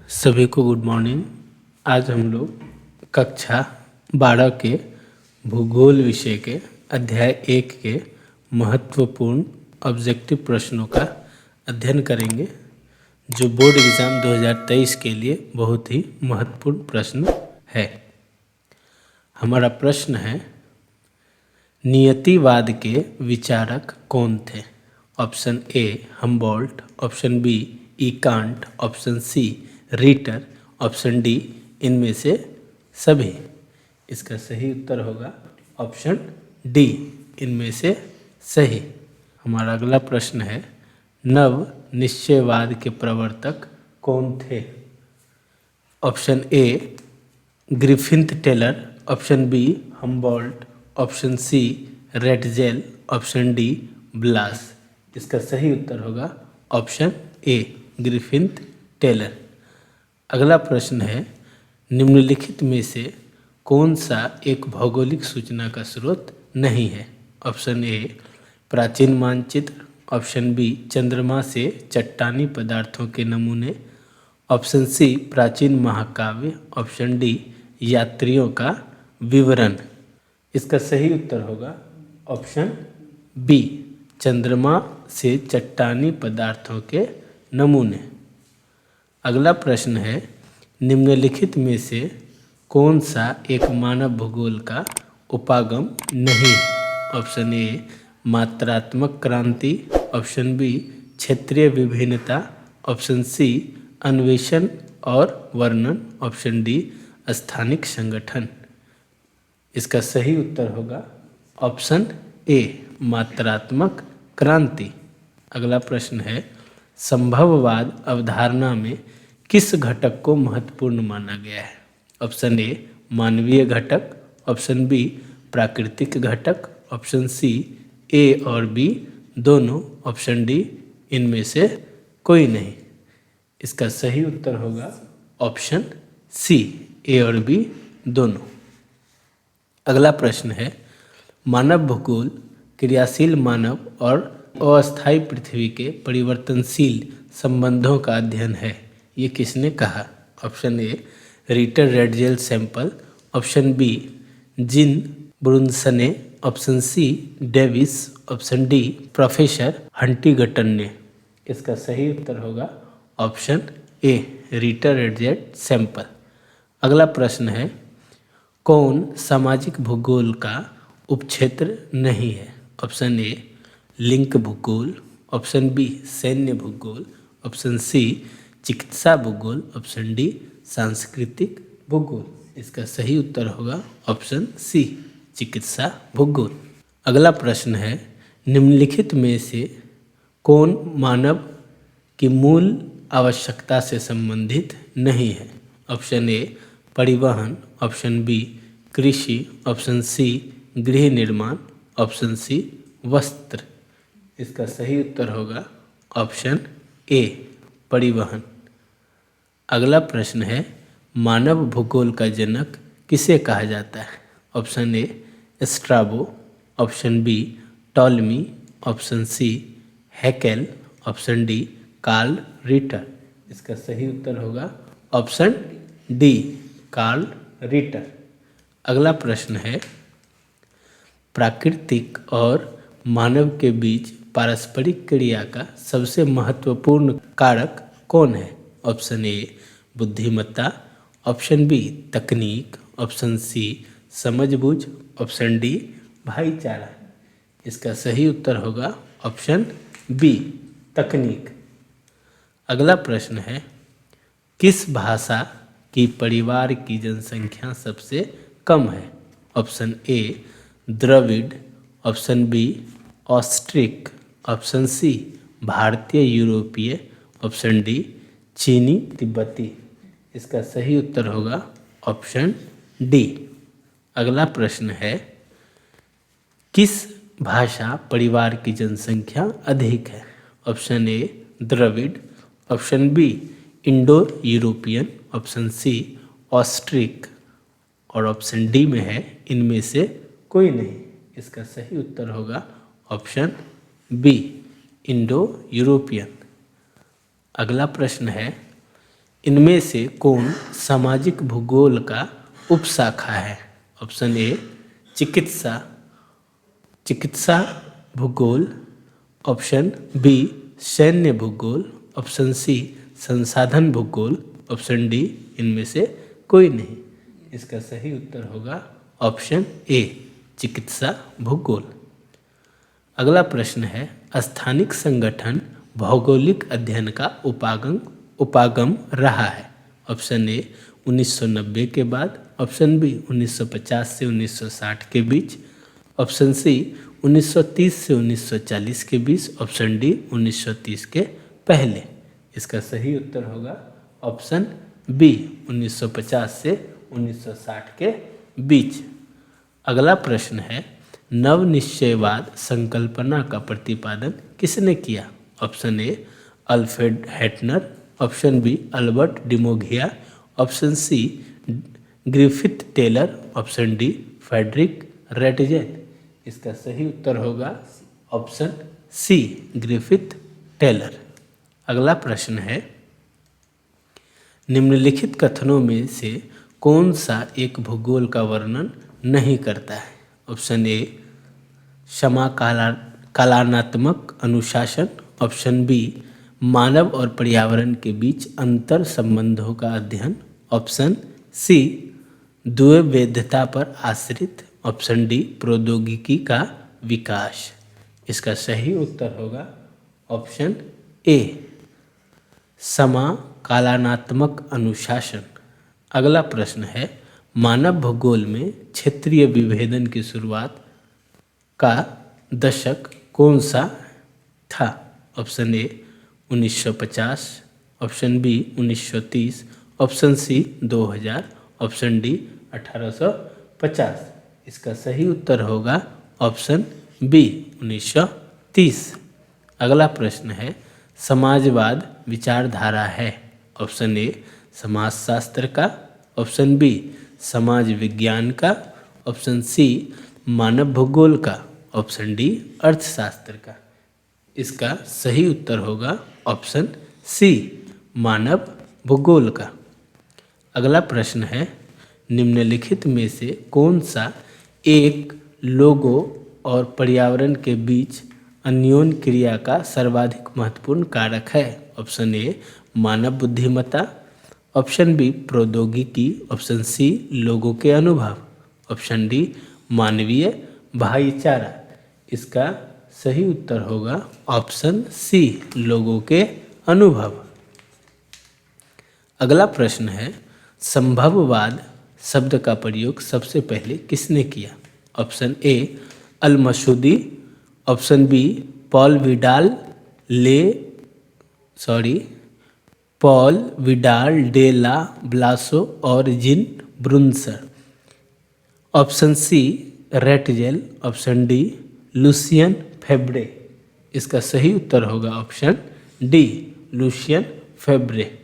सभी को good morning. आज हम लोग कक्षा 12 के भूगोल विषय के अध्याय 1 के महत्वपूर्ण ऑब्जेक्टिव प्रश्नों का अध्ययन करेंगे, जो बोर्ड एग्ज़ाम 2023 के लिए बहुत ही महत्वपूर्ण प्रश्न है। हमारा प्रश्न है, नियतिवाद के विचारक कौन थे? Option A Humboldt, option B E Kant, option C Ritter, option D इनमें से सभी। इसका सही उत्तर होगा ऑप्शन डी, इनमें से सही। हमारा अगला प्रश्न है, नव निश्चयवाद के प्रवर्तक कौन थे? Option A Griffith Taylor, option B Humboldt, option C Ratzel, option D Blache. इसका सही उत्तर होगा ऑप्शन ए ग्रिफिथ टेलर। अगला प्रश्न है, निम्नलिखित में से कौन सा एक भौगोलिक सूचना का स्रोत नहीं है? ऑप्शन ए प्राचीन मानचित्र, ऑप्शन बी चंद्रमा से चट्टानी पदार्थों के नमूने, ऑप्शन सी प्राचीन महाकाव्य, ऑप्शन डी यात्रियों का विवरण। इसका सही उत्तर होगा ऑप्शन बी चंद्रमा से चट्टानी पदार्थों के नमूने। अगला प्रश्न है, निम्नलिखित में से कौन सा एक मानव भूगोल का उपागम नहीं? ऑप्शन ए मात्रात्मक क्रांति, ऑप्शन बी क्षेत्रीय विभिन्नता, ऑप्शन सी अन्वेषण और वर्णन, ऑप्शन डी स्थानिक संगठन। इसका सही उत्तर होगा ऑप्शन ए मात्रात्मक क्रांति। अगला प्रश्न है, संभववाद अवधारणा में किस घटक को महत्वपूर्ण माना गया है? ऑप्शन ए मानवीय घटक, ऑप्शन बी प्राकृतिक घटक, ऑप्शन सी ए और बी दोनों, ऑप्शन डी इनमें से कोई नहीं। इसका सही उत्तर होगा ऑप्शन सी ए और बी दोनों। अगला प्रश्न है, मानव भूगोल क्रियाशील मानव और अस्थायी पृथ्वी के परिवर्तनशील संबंधों का अध्ययन है, ये किसने कहा? Option A Ritter Ratzel Semple, option B Jean ब्रुनसने, option C Davis, option D professor Huntington ने। इसका सही उत्तर होगा option A Ritter Ratzel Semple. अगला प्रश्न है, कौन सामाजिक भूगोल का उपक्षेत्र नहीं है? ऑप्शन ए लिंक भूगोल, ऑप्शन बी सैन्य भूगोल, ऑप्शन सी चिकित्सा भूगोल, ऑप्शन डी सांस्कृतिक भूगोल। इसका सही उत्तर होगा ऑप्शन सी चिकित्सा भूगोल। अगला प्रश्न है, निम्नलिखित में से कौन मानव की मूल आवश्यकता से संबंधित नहीं है? ऑप्शन ए परिवहन, ऑप्शन बी कृषि, ऑप्शन सी गृह निर्माण, ऑप्शन सी वस्त्र। इसका सही उत्तर होगा ऑप्शन ए परिवहन। अगला प्रश्न है, मानव भूगोल का जनक किसे कहा जाता है? Option A Strabo, option B Ptolemy, option C Haeckel, option D Carl Ritter. इसका सही उत्तर होगा ऑप्शन डी कार्ल रिटर। अगला प्रश्न है, प्राकृतिक और मानव के बीच पारस्परिक क्रिया का सबसे महत्वपूर्ण कारक कौन है? ऑप्शन ए बुद्धिमत्ता, ऑप्शन बी तकनीक, ऑप्शन सी समझबूझ, ऑप्शन डी भाईचारा। इसका सही उत्तर होगा ऑप्शन बी तकनीक। अगला प्रश्न है, किस भाषा की परिवार की जनसंख्या सबसे कम है? ऑप्शन ए द्रविड़, option B Austric, option C भारतीय यूरोपीय, ऑप्शन डी चीनी तिब्बती। इसका सही उत्तर होगा ऑप्शन डी। अगला प्रश्न है, किस भाषा परिवार की जनसंख्या अधिक है? ऑप्शन ए द्रविड़, option B Indo European, option C Austric और ऑप्शन डी में है इनमें से कोई नहीं। इसका सही उत्तर होगा ऑप्शन बी इंडो यूरोपियन। अगला प्रश्न है, इनमें से कौन सामाजिक भूगोल का उपशाखा है? ऑप्शन ए चिकित्सा चिकित्सा भूगोल, ऑप्शन बी सैन्य भूगोल, ऑप्शन सी संसाधन भूगोल, ऑप्शन डी इनमें से कोई नहीं। इसका सही उत्तर होगा ऑप्शन ए चिकित्सा भूगोल। अगला प्रश्न है स्थानिक संगठन भौगोलिक अध्ययन का उपागम रहा है। ऑप्शन ए 1990 के बाद, ऑप्शन बी 1950 से 1960 के बीच, ऑप्शन सी 1930 से 1940 के बीच, ऑप्शन डी 1930 के पहले। इसका सही उत्तर होगा ऑप्शन बी 1950 से 1960 के बीच। अगला प्रश्न है नवनिश्चयवाद संकल्पना का प्रतिपादन किसने किया? Option A Alfred Hettner, option B Albert Demangeon, option C Griffith Taylor, option D Friedrich Ratzel. इसका सही उत्तर होगा ऑप्शन सी ग्रिफिथ टेलर। अगला प्रश्न है निम्नलिखित कथनों में से कौन सा एक भूगोल का वर्णन नहीं करता है? ऑप्शन ए कालानात्मक अनुशासन, ऑप्शन बी मानव और पर्यावरण के बीच अंतर संबंधों का अध्ययन, ऑप्शन सी द्वैविध्यता पर आश्रित, ऑप्शन डी प्रौद्योगिकी का विकास। इसका सही उत्तर होगा ऑप्शन ए कालानात्मक अनुशासन। अगला प्रश्न है मानव भूगोल में क्षेत्रीय विभेदन की शुरुआत का दशक कौन सा था? Option A 1950, option B 1930, option C 2000, option D 1850। इसका सही उत्तर होगा ऑप्शन बी 1930। अगला प्रश्न है समाजवाद विचारधारा है। ऑप्शन ए समाजशास्त्र का, ऑप्शन बी समाज विज्ञान का, ऑप्शन सी मानव भूगोल का, ऑप्शन डी अर्थशास्त्र का। इसका सही उत्तर होगा ऑप्शन सी मानव भूगोल का। अगला प्रश्न है निम्नलिखित में से कौन सा एक लोगों और पर्यावरण के बीच अन्योन्य क्रिया का सर्वाधिक महत्वपूर्ण कारक है? ऑप्शन ए मानव बुद्धिमत्ता, ऑप्शन बी प्रौद्योगिकी, ऑप्शन सी लोगों के अनुभव, ऑप्शन डी मानवीय भाईचारा। इसका सही उत्तर होगा ऑप्शन सी लोगों के अनुभव। अगला प्रश्न है संभववाद शब्द का प्रयोग सबसे पहले किसने किया? Option A Al-Masudi, option B Paul Vidal de la Blache और Jean Brunhes, option C Ratzel, option D Lucien Febvre. इसका सही उत्तर होगा ऑप्शन डी लुसियन फेब्रे।